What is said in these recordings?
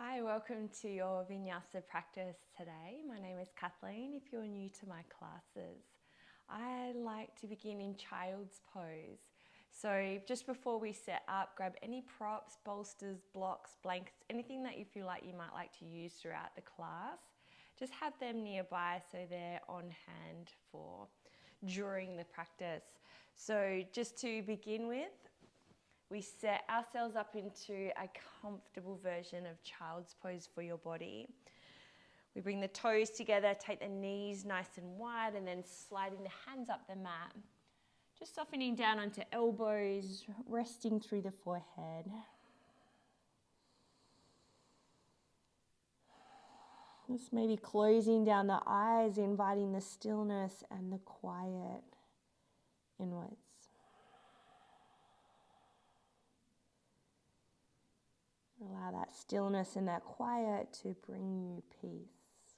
Hi, welcome to your Vinyasa practice today. My name is Kathleen. If you're new to my classes, I like to begin in child's pose. So just before we set up, grab any props, bolsters, blocks, blankets, anything that you feel like you might like to use throughout the class. Just have them nearby so they're on hand for during the practice. So just to begin with, we set ourselves up into a comfortable version of child's pose for your body. We bring the toes together, take the knees nice and wide, and then sliding the hands up the mat. Just softening down onto elbows, resting through the forehead. Just maybe closing down the eyes, inviting the stillness and the quiet inwards. Allow that stillness and that quiet to bring you peace.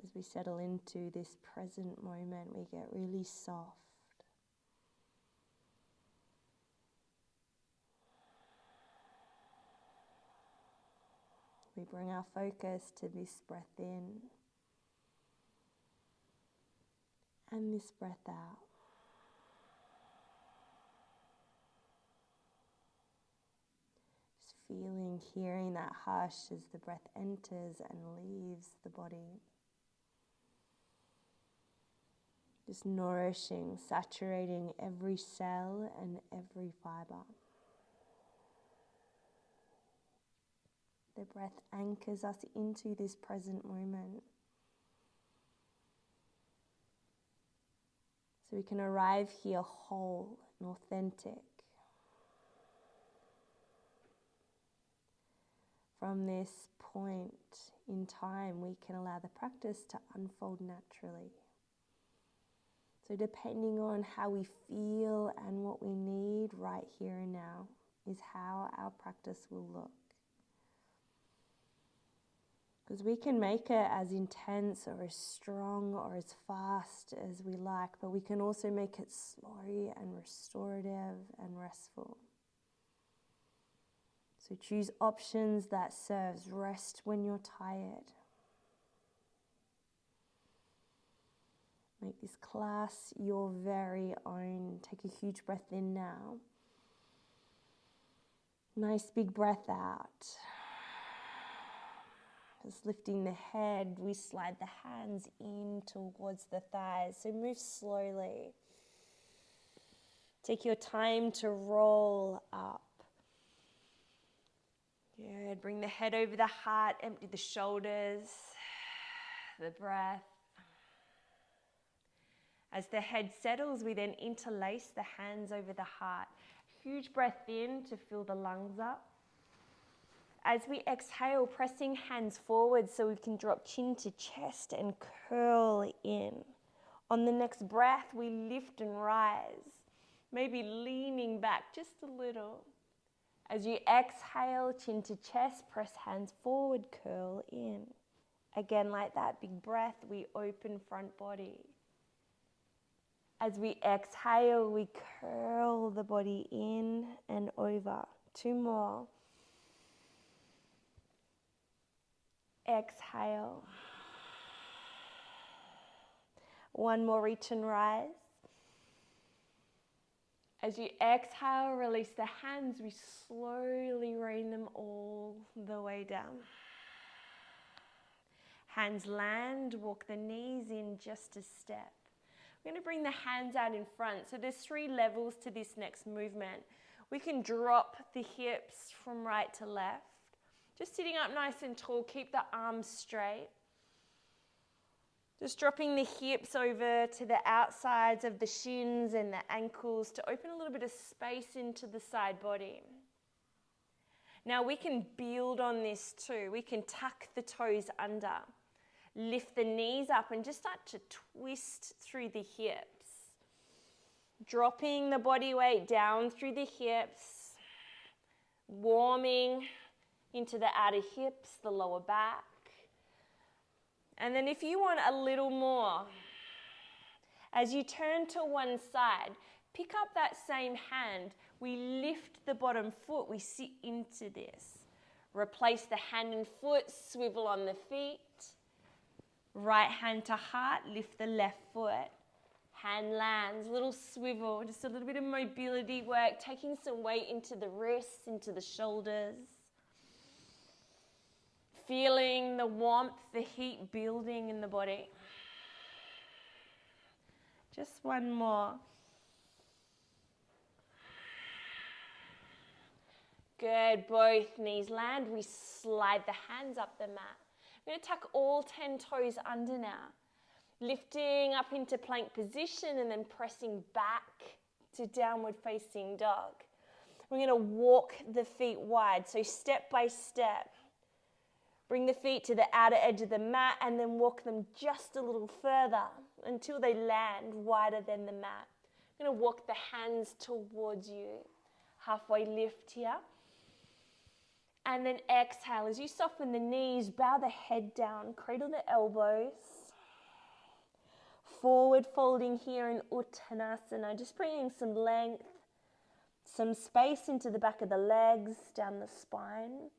As we settle into this present moment, we get really soft. We bring our focus to this breath in and this breath out. Feeling, hearing that hush as the breath enters and leaves the body. Just nourishing, saturating every cell and every fiber. The breath anchors us into this present moment. So we can arrive here whole and authentic. From this point in time, we can allow the practice to unfold naturally. So depending on how we feel and what we need right here and now is how our practice will look. Because we can make it as intense or as strong or as fast as we like, but we can also make it slow and restorative and restful. So choose options that serves. Rest when you're tired. Make this class your very own. Take a huge breath in now. Nice big breath out. Just lifting the head, we slide the hands in towards the thighs. So move slowly. Take your time to roll up. Good. Bring the head over the heart, empty the shoulders, the breath. As the head settles, we then interlace the hands over the heart. Huge breath in to fill the lungs up. As we exhale, pressing hands forward so we can drop chin to chest and curl in. On the next breath, we lift and rise, maybe leaning back just a little. As you exhale, chin to chest, press hands forward, curl in. Again, like that, big breath, we open front body. As we exhale, we curl the body in and over. 2 more. Exhale. 1 more, reach and rise. As you exhale, release the hands, we slowly rain them all the way down. Hands land, walk the knees in just a step. We're going to bring the hands out in front. So there's 3 levels to this next movement. We can drop the hips from right to left. Just sitting up nice and tall, keep the arms straight. Just dropping the hips over to the outsides of the shins and the ankles to open a little bit of space into the side body. Now we can build on this too. We can tuck the toes under. Lift the knees up and just start to twist through the hips. Dropping the body weight down through the hips. Warming into the outer hips, the lower back. And then if you want a little more, as you turn to one side, pick up that same hand We lift the bottom foot, we sit into this. Replace the hand and foot, swivel on the feet. Right hand to heart, lift the left foot. Hand lands, little swivel, just a little bit of mobility work, taking some weight into the wrists, into the shoulders. Feeling the warmth, the heat building in the body. Just one more. Good, both knees land. We slide the hands up the mat. We're going to tuck all 10 toes under now. Lifting up into plank position and then pressing back to downward facing dog. We're going to walk the feet wide, so step by step. Bring the feet to the outer edge of the mat and then walk them just a little further until they land wider than the mat. I'm going to walk the hands towards you. Halfway lift here. And then exhale. As you soften the knees, bow the head down, cradle the elbows. Forward folding here in Uttanasana, just bringing some length, some space into the back of the legs, down the spine.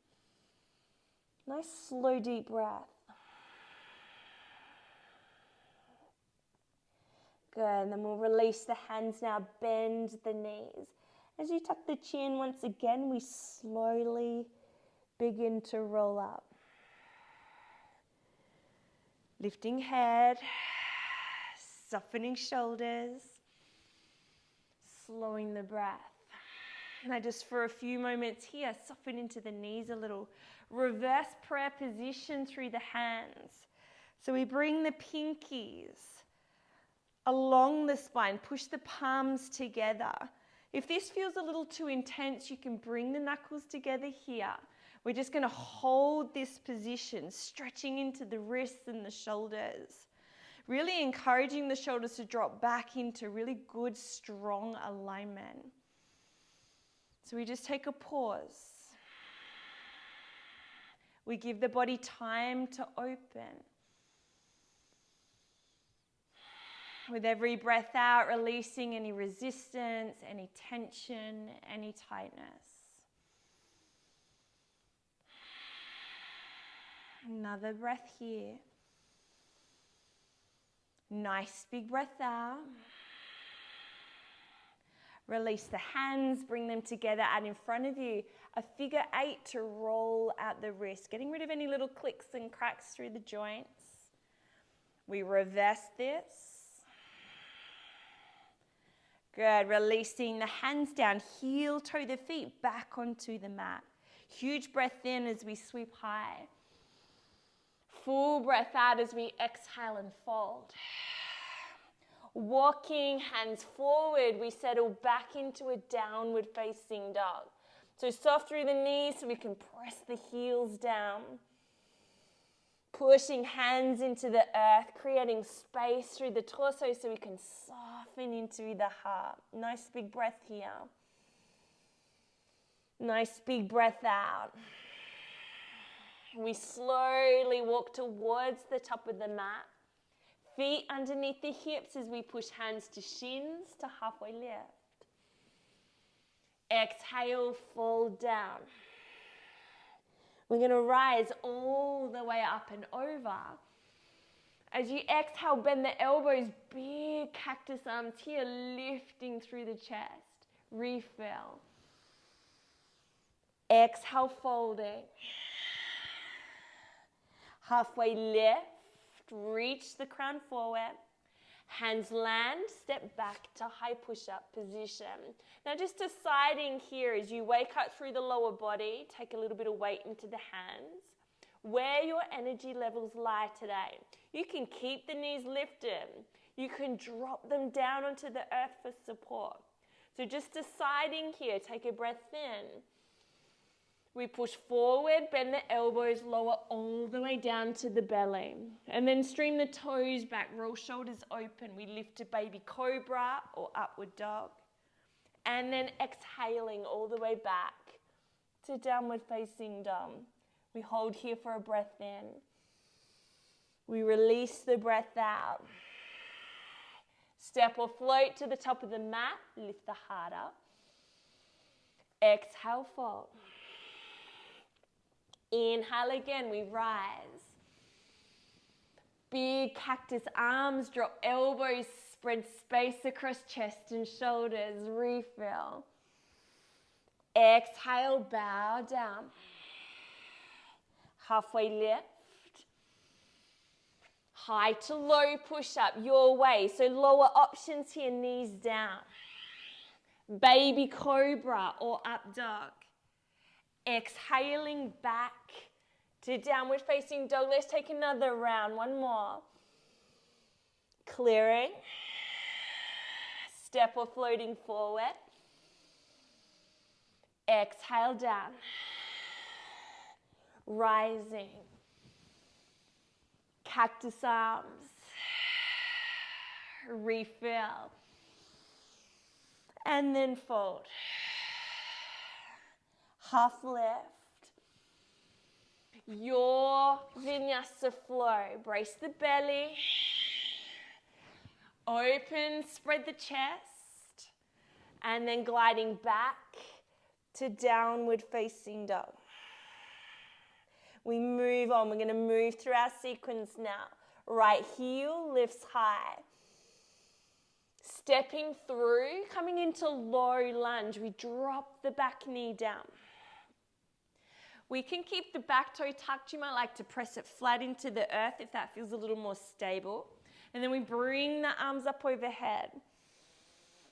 Nice slow deep breath. Good, and then we'll release the hands now, bend the knees. As you tuck the chin once again, we slowly begin to roll up. Lifting head, softening shoulders, slowing the breath. Now just for a few moments here, soften into the knees a little. Reverse prayer position through the hands. So we bring the pinkies along the spine, push the palms together. If this feels a little too intense, you can bring the knuckles together here. We're just going to hold this position, stretching into the wrists and the shoulders. Really encouraging the shoulders to drop back into really good, strong alignment. So we just take a pause. We give the body time to open. With every breath out, releasing any resistance, any tension, any tightness. Another breath here. Nice big breath out. Release the hands, bring them together out in front of you. A figure 8 to roll out the wrist, getting rid of any little clicks and cracks through the joints. We reverse this. Good, releasing the hands down, heel toe the feet back onto the mat. Huge breath in as we sweep high. Full breath out as we exhale and fold. Walking hands forward, we settle back into a downward facing dog. So soft through the knees so we can press the heels down. Pushing hands into the earth, creating space through the torso so we can soften into the heart. Nice big breath here. Nice big breath out. We slowly walk towards the top of the mat. Feet underneath the hips as we push hands to shins to halfway lift. Exhale, fold down. We're going to rise all the way up and over. As you exhale, bend the elbows, big cactus arms here, lifting through the chest. Refill. Exhale, folding. Halfway lift, reach the crown forward. Hands land, step back to high push-up position. Now just deciding here as you wake up through the lower body, take a little bit of weight into the hands, where your energy levels lie today. You can keep the knees lifted. You can drop them down onto the earth for support. So just deciding here, take a breath in. We push forward, bend the elbows, lower all the way down to the belly. And then stream the toes back, roll shoulders open. We lift to baby cobra or upward dog. And then exhaling all the way back to downward facing dog. We hold here for a breath in. We release the breath out. Step or float to the top of the mat, lift the heart up. Exhale, fold. Inhale again, we rise. Big cactus arms, drop elbows, spread space across chest and shoulders, refill. Exhale, bow down. Halfway lift. High to low push-up, your way. So lower options here, knees down. Baby cobra or up dog. Exhaling back to downward facing dog. Let's take another round, one more. Clearing. Step or floating forward. Exhale down. Rising. Cactus arms. Refill. And then fold. Half lift. Your vinyasa flow. Brace the belly. Open, spread the chest. And then gliding back to downward facing dog. We move on. We're going to move through our sequence now. Right heel lifts high. Stepping through, coming into low lunge. We drop the back knee down. We can keep the back toe tucked. You might like to press it flat into the earth if that feels a little more stable. And then we bring the arms up overhead.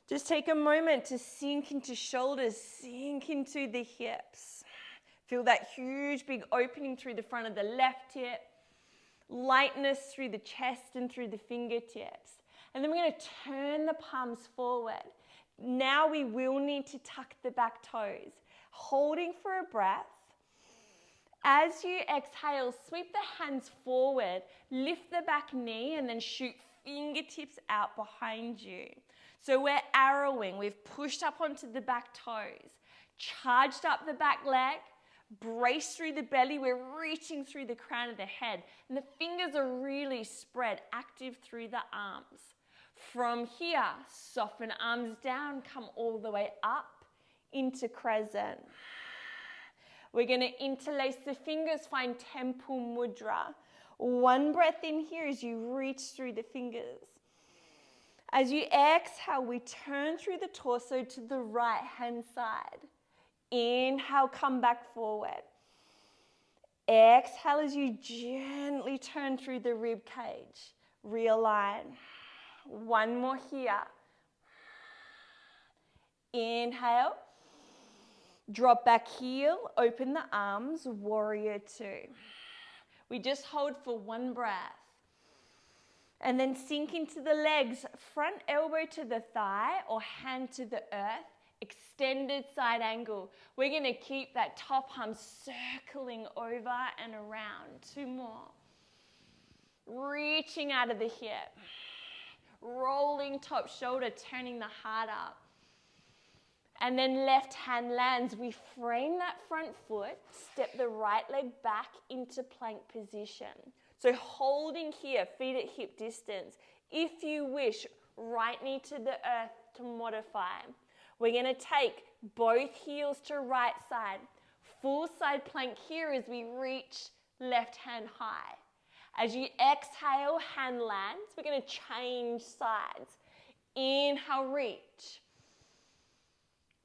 Just take a moment to sink into shoulders, sink into the hips. Feel that huge big opening through the front of the left hip. Lightness through the chest and through the fingertips. And then we're going to turn the palms forward. Now we will need to tuck the back toes. Holding for a breath. As you exhale, sweep the hands forward, lift the back knee, and then shoot fingertips out behind you. So we're arrowing. We've pushed up onto the back toes, charged up the back leg, braced through the belly. We're reaching through the crown of the head, and the fingers are really spread, active through the arms. From here, soften arms down, come all the way up into crescent. We're going to interlace the fingers, find temple mudra. One breath in here as you reach through the fingers. As you exhale, we turn through the torso to the right hand side. Inhale, come back forward. Exhale as you gently turn through the rib cage. Realign. One more here. Inhale. Drop back heel, open the arms, warrior two. We just hold for one breath. And then sink into the legs, front elbow to the thigh or hand to the earth, extended side angle. We're going to keep that top arm circling over and around. Two more. Reaching out of the hip. Rolling top shoulder, turning the heart up. And then left hand lands. We frame that front foot, step the right leg back into plank position. So holding here, feet at hip distance. If you wish, right knee to the earth to modify. We're going to take both heels to right side. Full side plank here as we reach left hand high. As you exhale, hand lands. We're going to change sides. Inhale, reach.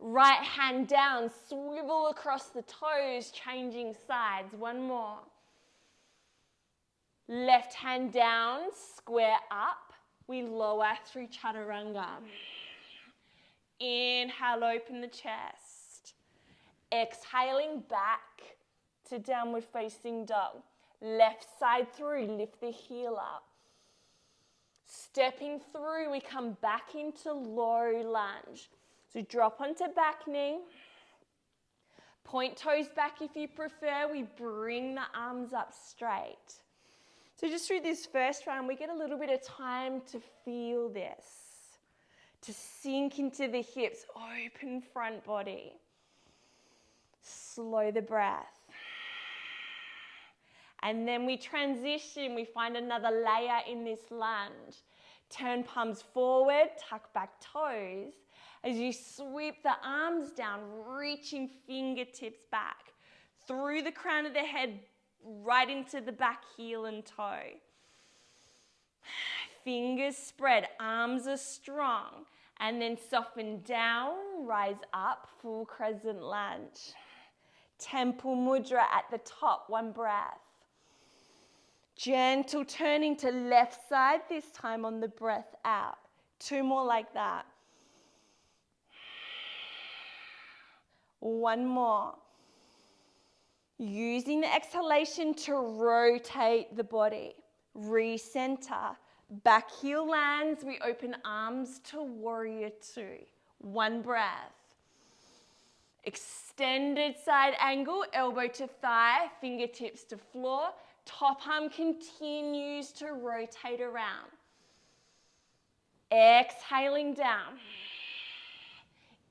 Right hand down, swivel across the toes, changing sides. One more. Left hand down, square up. We lower through chaturanga. Inhale, open the chest. Exhaling back to downward facing dog. Left side through, lift the heel up. Stepping through, we come back into low lunge. So drop onto back knee. Point toes back if you prefer. We bring the arms up straight. So just through this first round, we get a little bit of time to feel this. To sink into the hips, open front body. Slow the breath. And then we transition, we find another layer in this lunge. Turn palms forward, tuck back toes. as you sweep the arms down, reaching fingertips back through the crown of the head, right into the back heel and toe. Fingers spread, arms are strong, and then soften down, rise up, full crescent lunge. Temple mudra at the top, one breath. Gentle turning to left side, this time on the breath out. Two more like that. One more. Using the exhalation to rotate the body. Recenter. Back heel lands, we open arms to warrior two. One breath. Extended side angle, elbow to thigh, fingertips to floor. Top arm continues to rotate around. Exhaling down.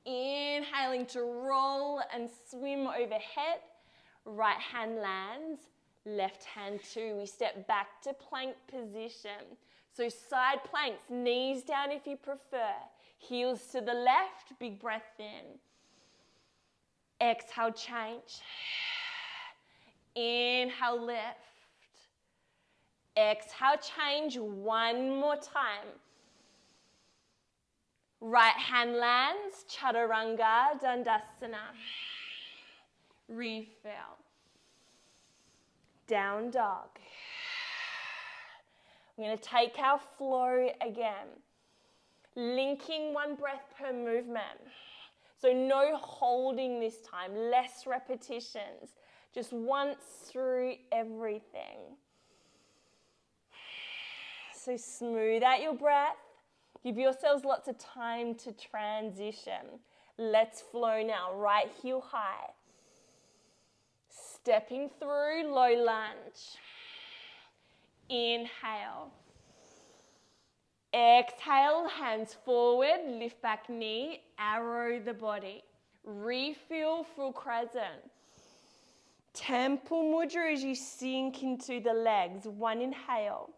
Inhaling to roll and swim overhead. Right hand lands, left hand too. We step back to plank position. So side planks, knees down if you prefer. Heels to the left, big breath in. Exhale, change. Inhale, lift. Exhale, change one more time. Right hand lands, chaturanga, dandasana. Refill. Down dog. We're going to take our flow again. Linking one breath per movement. So no holding this time, less repetitions. Just once through everything. So smooth out your breath. Give yourselves lots of time to transition. Let's flow now. Right heel high. Stepping through, low lunge. Inhale. Exhale, hands forward, lift back knee, arrow the body. Refill, full crescent. Temple mudra as you sink into the legs. One inhale.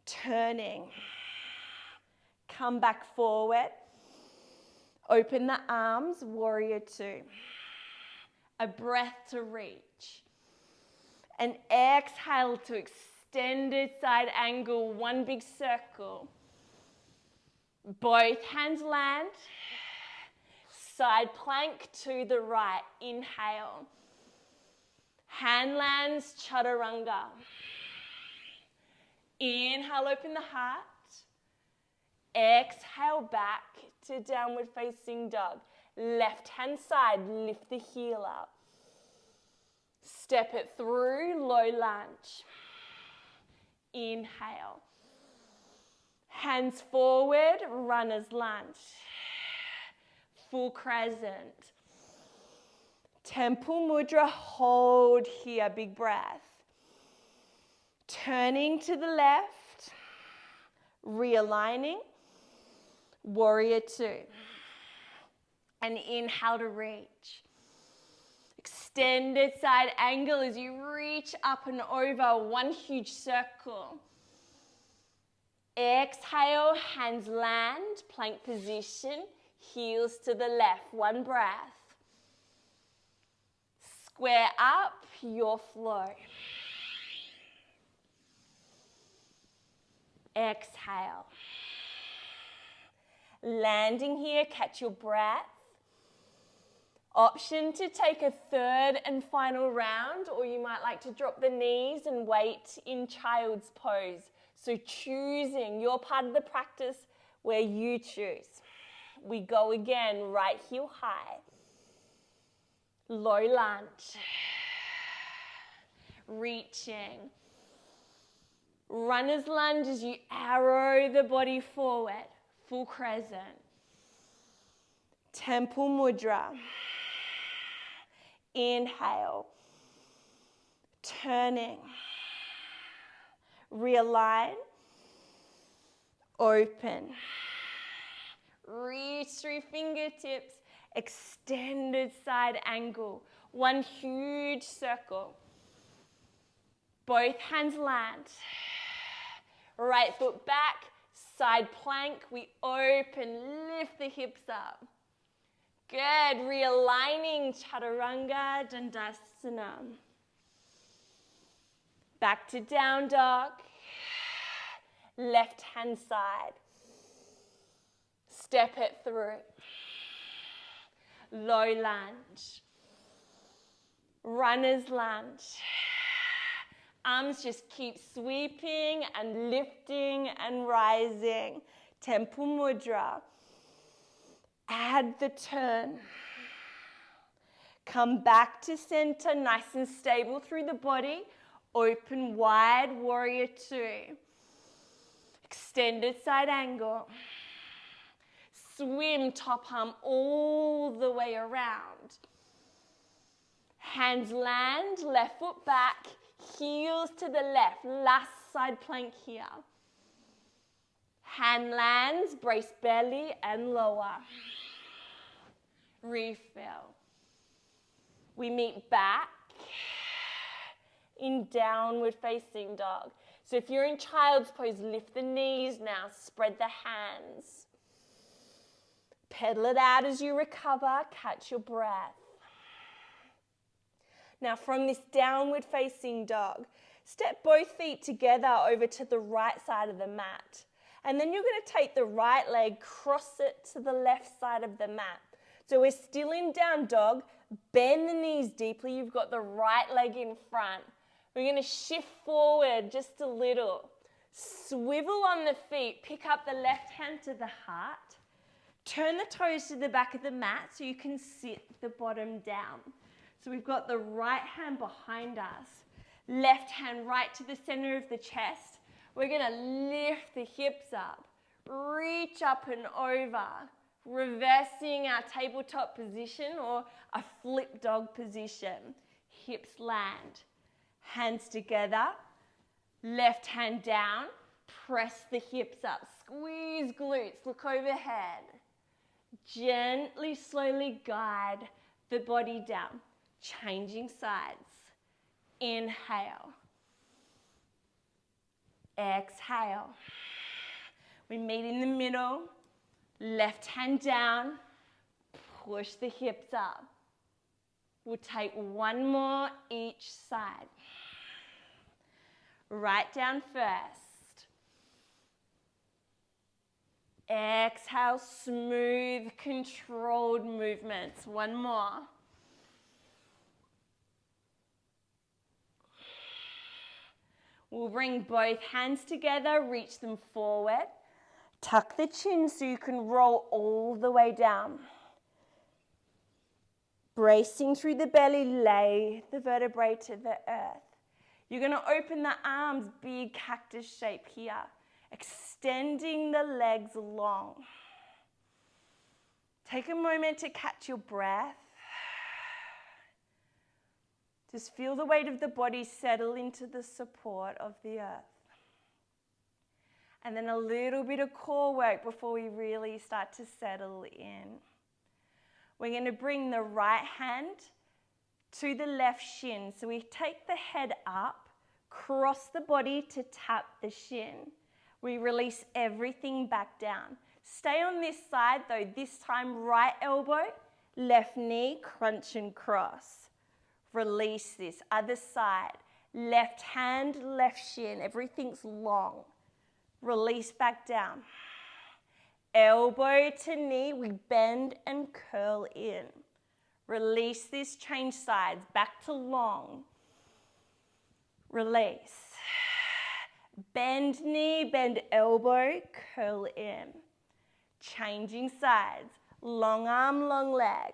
Turning. Come back forward. Open the arms, warrior two. A breath to reach. And exhale to extended side angle, one big circle. Both hands land. Side plank to the right. Inhale. Hand lands, chaturanga. Inhale, open the heart. Exhale back to downward facing dog. Left hand side, lift the heel up. Step it through, low lunge. Inhale. Hands forward, runner's lunge. Full crescent. Temple mudra, hold here, big breath. Turning to the left, realigning, warrior two. And inhale to reach. Extended side angle as you reach up and over, one huge circle. Exhale, hands land, plank position, heels to the left, one breath. Square up, your flow. Exhale. Landing here, catch your breath. Option to take a third and final round, or you might like to drop the knees and wait in child's pose. So choosing your part of the practice where you choose. We go again, right heel high. Low lunge. Reaching. Runner's lunge as you arrow the body forward. Full crescent. Temple mudra. Inhale. Turning. Realign. Open. Reach through fingertips. Extended side angle. One huge circle. Both hands land. Right foot back. Side plank, we open, lift the hips up. Good, realigning Chaturanga Dandasana. Back to down dog. Left hand side. Step it through. Low lunge. Runner's lunge. Arms just keep sweeping and lifting and rising. Temple mudra. Add the turn. Come back to center, nice and stable through the body. Open wide, warrior two. Extended side angle. Swim top arm all the way around. Hands land, left foot back, heels to the left. Last side plank here. Hand lands, brace belly and lower. Refill. We meet back in downward facing dog. So if you're in child's pose, lift the knees now, spread the hands. Pedal it out as you recover, catch your breath. Now from this downward facing dog, step both feet together over to the right side of the mat. And then you're going to take the right leg, cross it to the left side of the mat. So we're still in down dog, bend the knees deeply, you've got the right leg in front. We're going to shift forward just a little. Swivel on the feet, pick up the left hand to the heart. Turn the toes to the back of the mat so you can sit the bottom down. So we've got the right hand behind us, left hand right to the center of the chest. We're going to lift the hips up, reach up and over, reversing our tabletop position or a flip dog position. Hips land, hands together, left hand down, press the hips up, squeeze glutes, look overhead. Gently, slowly guide the body down, changing sides. Inhale. Exhale. We meet in the middle, left hand down, push the hips up. We'll take one more each side. Right down first. Exhale, smooth, controlled movements. One more. We'll bring both hands together, reach them forward. Tuck the chin so you can roll all the way down. Bracing through the belly, lay the vertebrae to the earth. You're going to open the arms, big cactus shape here. Extending the legs long. Take a moment to catch your breath. Just feel the weight of the body settle into the support of the earth. And then a little bit of core work before we really start to settle in. We're going to bring the right hand to the left shin. So we take the head up, cross the body to tap the shin. We release everything back down. Stay on this side though, this time right elbow, left knee, crunch and cross. Release this, other side. Left hand, left shin, everything's long. Release back down. Elbow to knee, we bend and curl in. Release this, change sides, back to long. Release. Bend knee, bend elbow, curl in. Changing sides, long arm, long leg.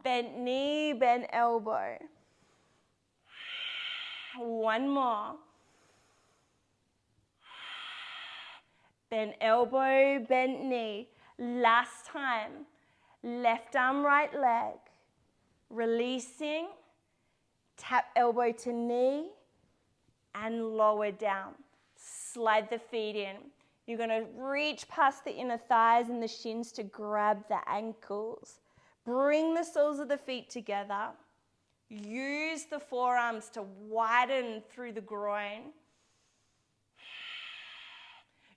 Bent knee, bent elbow. One more. Bent elbow, bent knee. Last time. Left arm, right leg. Releasing. Tap elbow to knee and lower down. Slide the feet in. You're going to reach past the inner thighs and the shins to grab the ankles. Bring the soles of the feet together. Use the forearms to widen through the groin.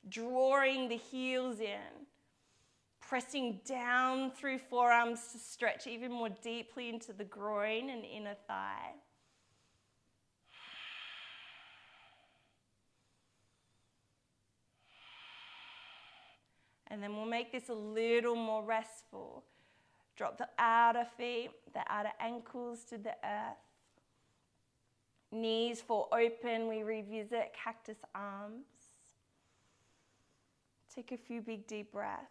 drawing the heels in, pressing down through forearms to stretch even more deeply into the groin and inner thigh. And then we'll make this a little more restful. Drop the outer feet, the outer ankles to the earth. Knees fall open, we revisit cactus arms. Take a few big deep breaths.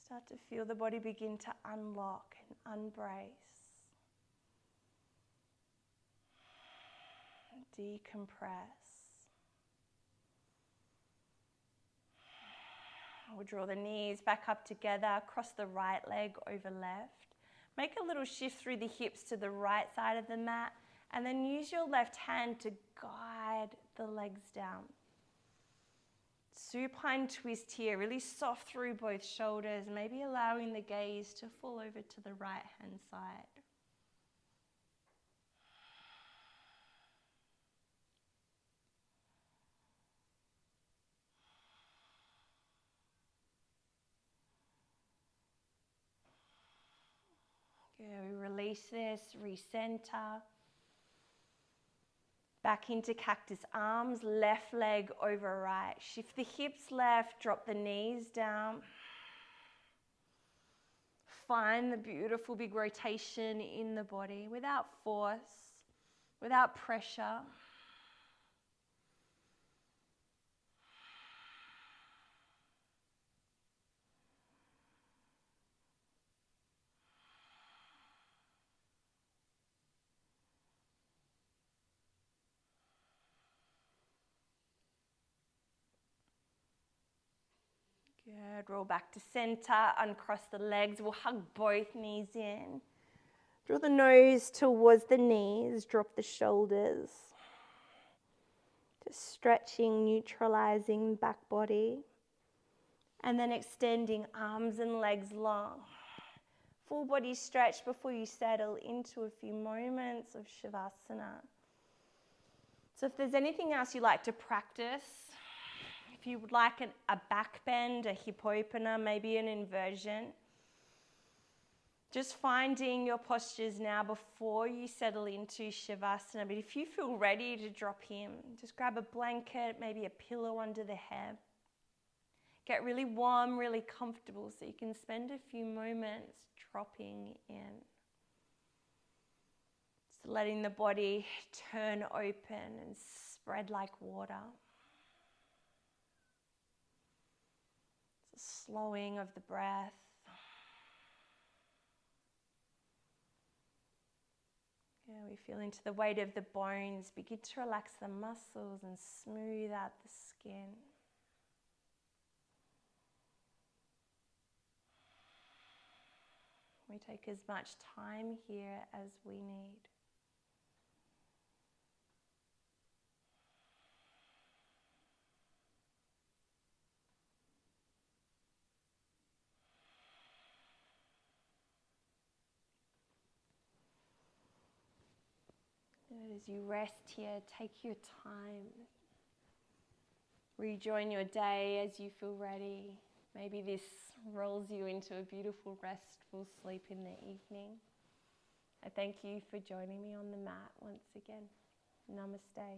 Start to feel the body begin to unlock and unbrace. Decompress. We'll draw the knees back up together, cross the right leg over left. Make a little shift through the hips to the right side of the mat, and then use your left hand to guide the legs down. Supine twist here, really soft through both shoulders, maybe allowing the gaze to fall over to the right hand side. Good, we release this, recenter. Back into cactus arms, left leg over right. Shift the hips left, drop the knees down. Find the beautiful big rotation in the body without force, without pressure. Good, roll back to center, uncross the legs, we'll hug both knees in. Draw the nose towards the knees, drop the shoulders. Just stretching, neutralizing back body. And then extending arms and legs long. Full body stretch before you settle into a few moments of Shavasana. So if there's anything else you'd like to practice, if you would like a back bend, a hip opener, maybe an inversion, just finding your postures now before you settle into Shavasana. But if you feel ready to drop in, just grab a blanket, maybe a pillow under the head. Get really warm, really comfortable so you can spend a few moments dropping in. Just letting the body turn open and spread like water. It's a slowing of the breath. Yeah, we feel into the weight of the bones. Begin to relax the muscles and smooth out the skin. We take as much time here as we need. Good. As you rest here, take your time. Rejoin your day as you feel ready. Maybe this rolls you into a beautiful, restful sleep in the evening. I thank you for joining me on the mat once again. Namaste.